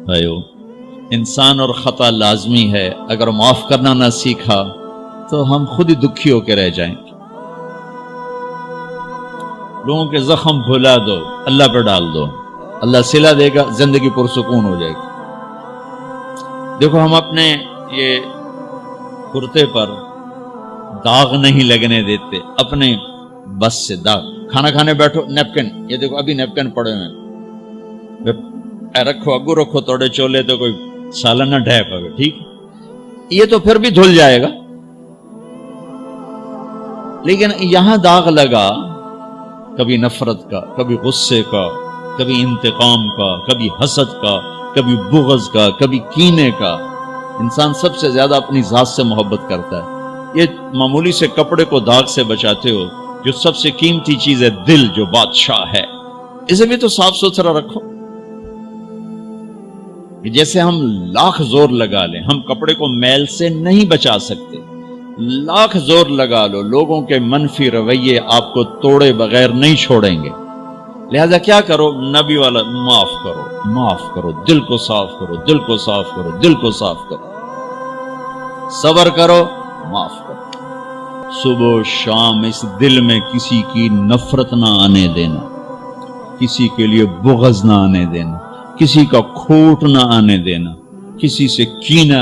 بھائیو انسان اور خطا لازمی ہے، اگر معاف کرنا نہ سیکھا تو ہم خود ہی دکھی ہو کے رہ جائیں گے۔ لوگوں کے زخم بھلا دو، اللہ پہ ڈال دو، اللہ صلہ دے گا، زندگی پرسکون ہو جائے گی۔ دیکھو ہم اپنے یہ کرتے پر داغ نہیں لگنے دیتے، اپنے بس سے داغ۔ کھانا کھانے بیٹھو، نیپکن، یہ دیکھو ابھی نیپکن پڑے ہوئے، رکھو اگو رکھو توڑے چولے تو کوئی سالن نہ ڈھے پاوے، ٹھیک، یہ تو پھر بھی دھل جائے گا، لیکن یہاں داغ لگا کبھی نفرت کا، کبھی غصے کا، کبھی انتقام کا، کبھی حسد کا، کبھی بغض کا، کبھی کینے کا۔ انسان سب سے زیادہ اپنی ذات سے محبت کرتا ہے۔ یہ معمولی سے کپڑے کو داغ سے بچاتے ہو، جو سب سے قیمتی چیز ہے دل، جو بادشاہ ہے، اسے بھی تو صاف ستھرا رکھو۔ جیسے ہم لاکھ زور لگا لیں، ہم کپڑے کو میل سے نہیں بچا سکتے، لاکھ زور لگا لو، لوگوں کے منفی رویے آپ کو توڑے بغیر نہیں چھوڑیں گے۔ لہذا کیا کرو؟ نبی والا معاف کرو، معاف کرو، دل کو صاف کرو، دل کو صاف کرو، دل کو صاف کرو، صبر کرو، معاف کرو۔ صبح و شام اس دل میں کسی کی نفرت نہ آنے دینا، کسی کے لیے بغض نہ آنے دینا، کسی کا کھوٹ نہ آنے دینا، کسی سے کینہ،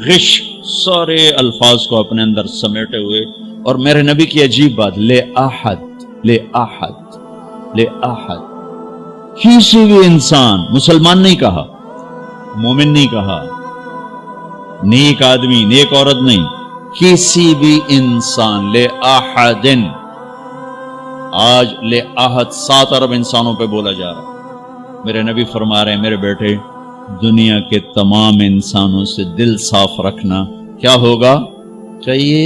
غش، سارے الفاظ کو اپنے اندر سمیٹے ہوئے۔ اور میرے نبی کی عجیب بات، لے احد، لے احد، لے احد، کسی بھی انسان، مسلمان نہیں کہا، مومن نہیں کہا، نیک آدمی، نیک عورت نہیں، کسی بھی انسان، لے احدن۔ آج لے احد 7 ارب انسانوں پہ بولا جا رہا ہے۔ میرے نبی فرما رہے ہیں، میرے بیٹے، دنیا کے تمام انسانوں سے دل صاف رکھنا، کیا ہوگا؟ چاہیے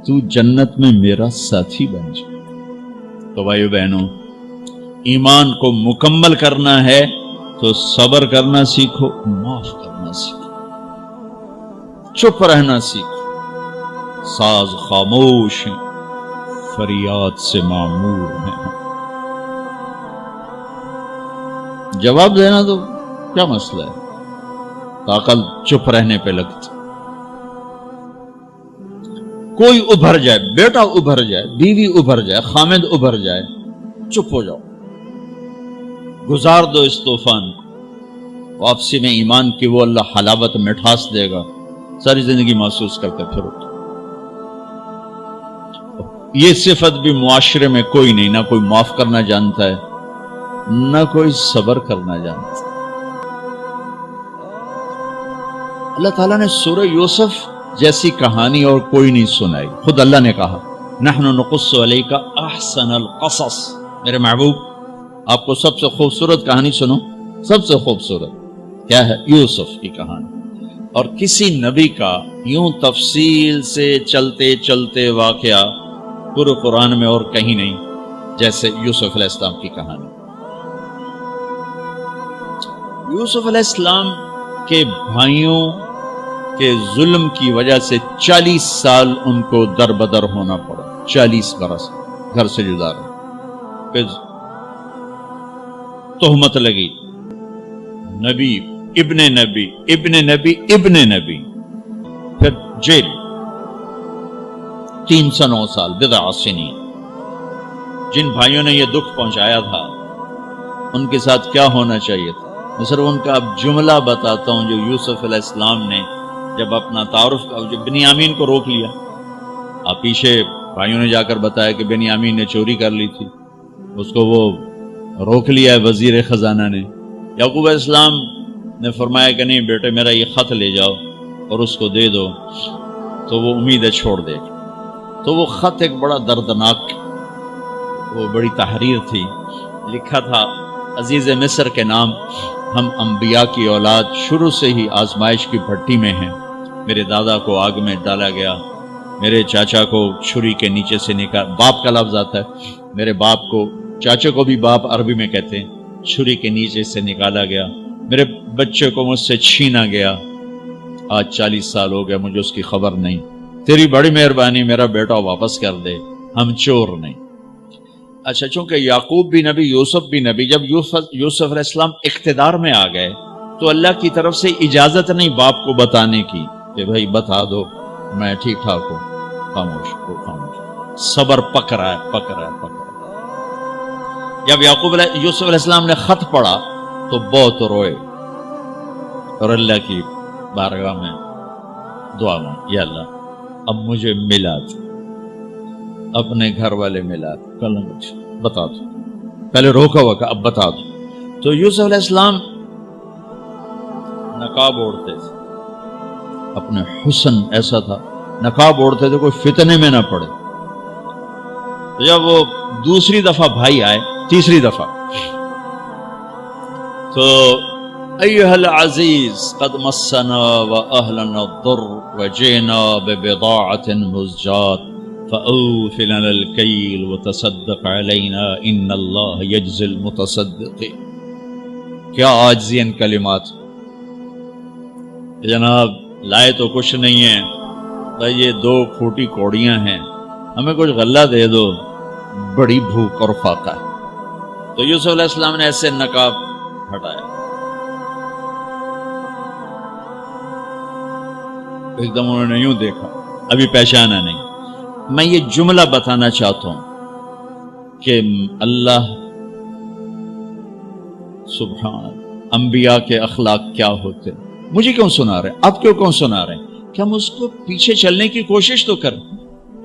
تو جنت میں میرا ساتھی بن جائے۔ تو بھائیو بہنوں، ایمان کو مکمل کرنا ہے تو صبر کرنا سیکھو، معاف کرنا سیکھو، چپ رہنا سیکھو۔ ساز خاموش ہیں، فریاد سے معمور ہیں۔ جواب دینا تو کیا مسئلہ ہے، عقل چپ رہنے پہ لگتی۔ کوئی ابھر جائے، بیٹا ابھر جائے، بیوی ابھر جائے، خامد ابھر جائے، چپ ہو جاؤ، گزار دو اس طوفان کو۔ واپسی میں ایمان کی وہ اللہ حلاوت مٹھاس دے گا، ساری زندگی محسوس کرتے پھرو۔ یہ صفت بھی معاشرے میں کوئی نہیں، نہ کوئی معاف کرنا جانتا ہے، نہ کوئی صبر کرنا جانتا ہے۔ اللہ تعالیٰ نے سورہ یوسف جیسی کہانی اور کوئی نہیں سنائی۔ خود اللہ نے کہا، نحن نقص علیک احسن القصص، میرے محبوب آپ کو سب سے خوبصورت کہانی سنو، سب سے خوبصورت کیا ہے؟ یوسف کی کہانی۔ اور کسی نبی کا یوں تفصیل سے چلتے چلتے واقعہ پورے قرآن میں اور کہیں نہیں جیسے یوسف علیہ السلام کی کہانی۔ یوسف علیہ السلام کے بھائیوں کے ظلم کی وجہ سے 40 سال ان کو در بدر ہونا پڑا، 40 برس گھر سے جدا رہے، پھر تہمت لگی، نبی ابن نبی ابن نبی ابن نبی، پھر جیل 309 سال، بضع سنین۔ جن بھائیوں نے یہ دکھ پہنچایا تھا ان کے ساتھ کیا ہونا چاہیے تھا؟ میں صرف ان کا اب جملہ بتاتا ہوں جو یوسف علیہ السلام نے جب اپنا تعارف کا، جو بنیامین کو روک لیا، آپ پیچھے بھائیوں نے جا کر بتایا کہ بنیامین نے چوری کر لی تھی، اس کو وہ روک لیا ہے وزیر خزانہ نے۔ یعقوب علیہ السلام نے فرمایا کہ نہیں بیٹے، میرا یہ خط لے جاؤ اور اس کو دے دو تو وہ امید ہے چھوڑ دے گا۔ تو وہ خط ایک بڑا دردناک، وہ بڑی تحریر تھی، لکھا تھا عزیز مصر کے نام، ہم انبیاء کی اولاد شروع سے ہی آزمائش کی بھٹی میں ہیں۔ میرے دادا کو آگ میں ڈالا گیا، میرے چاچا کو چھری کے نیچے سے نکال، باپ کا لفظ آتا ہے، میرے باپ کو، چاچے کو بھی باپ عربی میں کہتے ہیں، چھری کے نیچے سے نکالا گیا، میرے بچے کو مجھ سے چھینا گیا، آج 40 سال ہو گیا، مجھے اس کی خبر نہیں، تیری بڑی مہربانی میرا بیٹا واپس کر دے، ہم چور نہیں۔ اچھا، چونکہ یعقوب بھی نبی، یوسف بھی نبی، جب یوسف علیہ السلام اقتدار میں آ گئے تو اللہ کی طرف سے اجازت نہیں باپ کو بتانے کی کہ بھائی بتا دو میں ٹھیک ٹھاک ہوں. خاموش ہو خاموش. صبر پک رہا ہے پک رہا ہے پک رہا ہے. جب یوسف علیہ السلام نے خط پڑھا تو بہت روئے اور اللہ کی بارگاہ میں دعا مانگی, یا اللہ اب مجھے ملا دو, اپنے گھر والے ملا دو, کل مجھے بتا دو. پہلے روکا ہوا کہ اب بتا دو. تو یوسف علیہ السلام نقاب اوڑھتے تھے, اپنے حسن ایسا تھا, نقاب اوڑھتے تھے کوئی فتنے میں نہ پڑے. جب وہ دوسری دفعہ بھائی آئے, تیسری دفعہ, تو ایھا العزیز قد مسنا واہلنا الضر وجئنا ببضاعة مزجاة فأوف لنا الكيل وتصدق علينا ان اللہ یجزی المتصدقین. کیا عاجزی ان کلمات. جناب لائے تو کچھ نہیں ہے بھائی, یہ 2 کھوٹی کوڑیاں ہیں, ہمیں کچھ غلہ دے دو, بڑی بھوک اور فاقہ ہے. تو یوسف علیہ السلام نے ایسے نقاب ہٹایا, ایک دم انہوں نے یوں دیکھا, ابھی پہچانا نہیں. میں یہ جملہ بتانا چاہتا ہوں کہ اللہ سبحان انبیاء کے اخلاق کیا ہوتے. مجھے کیوں سنا رہے, آپ کیوں سنا رہے ہیں؟ کہ ہم اس کو پیچھے چلنے کی کوشش تو کریں.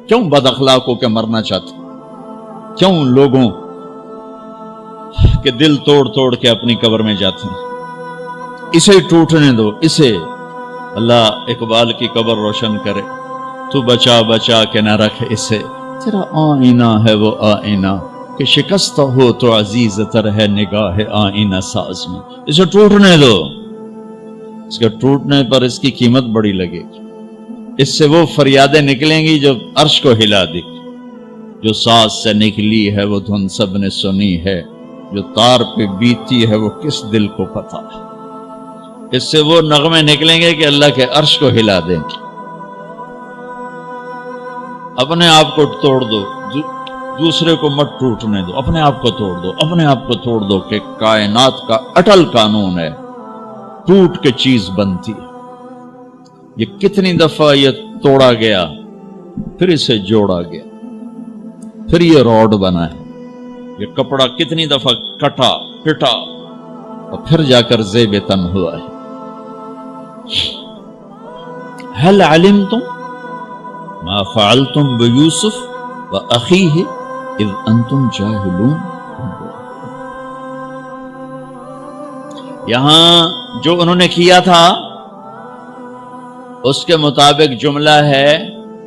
کیوں بد اخلاق ہو کے مرنا چاہتے, کیوں لوگوں کے دل توڑ توڑ کے اپنی قبر میں جاتے ہیں. اسے ٹوٹنے دو, اسے اللہ اقبال کی قبر روشن کرے. تو بچا بچا کے نہ رکھ اسے, تیرا آئینہ ہے وہ آئینہ کہ شکستہ ہو تو عزیز تر ہے نگاہ آئینہ ساز میں. اسے ٹوٹنے دو, اس کے ٹوٹنے پر اس کی قیمت بڑی لگے گی. اس سے وہ فریادیں نکلیں گی جو عرش کو ہلا دے گی. جو ساز سے نکلی ہے وہ دھن سب نے سنی ہے, جو تار پہ بیتی ہے وہ کس دل کو پتہ ہے. اس سے وہ نغمے نکلیں گے کہ اللہ کے عرش کو ہلا دیں گے. اپنے آپ کو توڑ دو, دوسرے کو مت ٹوٹنے دو. اپنے آپ کو توڑ دو, اپنے آپ کو توڑ دو کہ کائنات کا اٹل قانون ہے, ٹوٹ کے چیز بنتی ہے. یہ کتنی دفعہ یہ توڑا گیا, پھر اسے جوڑا گیا, پھر یہ روڈ بنا ہے. یہ کپڑا کتنی دفعہ کٹا پٹا اور پھر جا کر زیب تن ہوا ہے. هل علمتم ما فعلتم بیوسف واخیہ اذ انتم جاہلون. یہاں جو انہوں نے کیا تھا اس کے مطابق جملہ ہے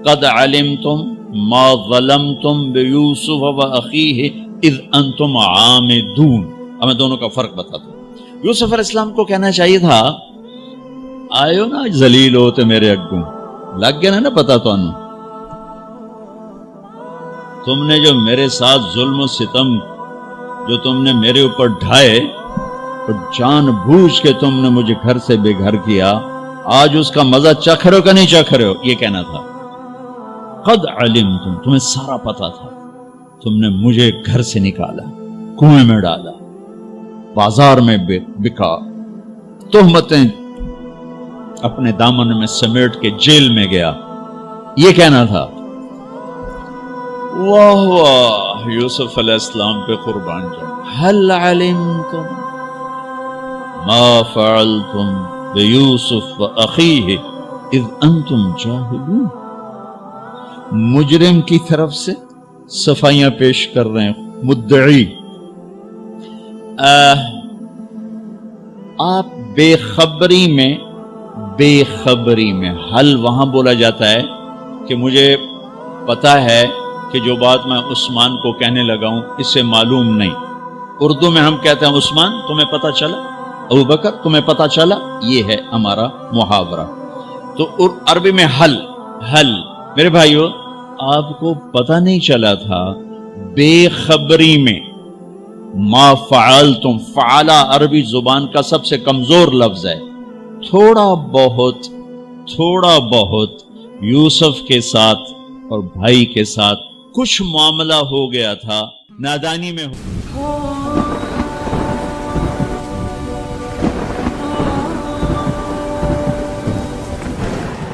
قد علمتم ما ظلمتم بیوسف واخیہ اذ انتم عامدون. اب میں دونوں کا فرق بتاتا ہوں. یوسف علیہ السلام کو کہنا چاہیے تھا آئیو نا ذلیل ہوتے میرے اگوں, لگ گیا نا پتا تو انو. تم نے جو میرے ساتھ ظلم و ستم جو تم نے میرے اوپر ڈھائے اور جان بوجھ کے تم نے مجھے گھر سے بے گھر کیا, آج اس کا مزہ چکھ رہے ہو کہ نہیں چکھ رہے ہو. یہ کہنا تھا قد علمتم, تمہیں سارا پتا تھا. تم نے مجھے گھر سے نکالا, کنویں میں ڈالا, بازار میں بکا, تہمتیں اپنے دامن میں سمیٹ کے جیل میں گیا. یہ کہنا تھا. واہ واہ, یوسف علیہ السلام پہ قربان جاؤ. هل علمتم ما فعلتم بیوسف واخیہ اذ انتم جاہلون. مجرم کی طرف سے صفائیاں پیش کر رہے ہیں مدعی. آپ بے خبری میں حل وہاں بولا جاتا ہے کہ مجھے پتا ہے کہ جو بات میں عثمان کو کہنے لگا ہوں اسے معلوم نہیں. اردو میں ہم کہتے ہیں عثمان تمہیں پتا چلا, ابو بکر تمہیں پتا چلا. یہ ہے ہمارا محاورہ. تو عربی میں حل. میرے بھائیو, آپ کو پتا نہیں چلا تھا بے خبری میں. ما فعلتم, فعلا عربی زبان کا سب سے کمزور لفظ ہے. تھوڑا بہت یوسف کے ساتھ اور بھائی کے ساتھ کچھ معاملہ ہو گیا تھا, نادانی میں ہو.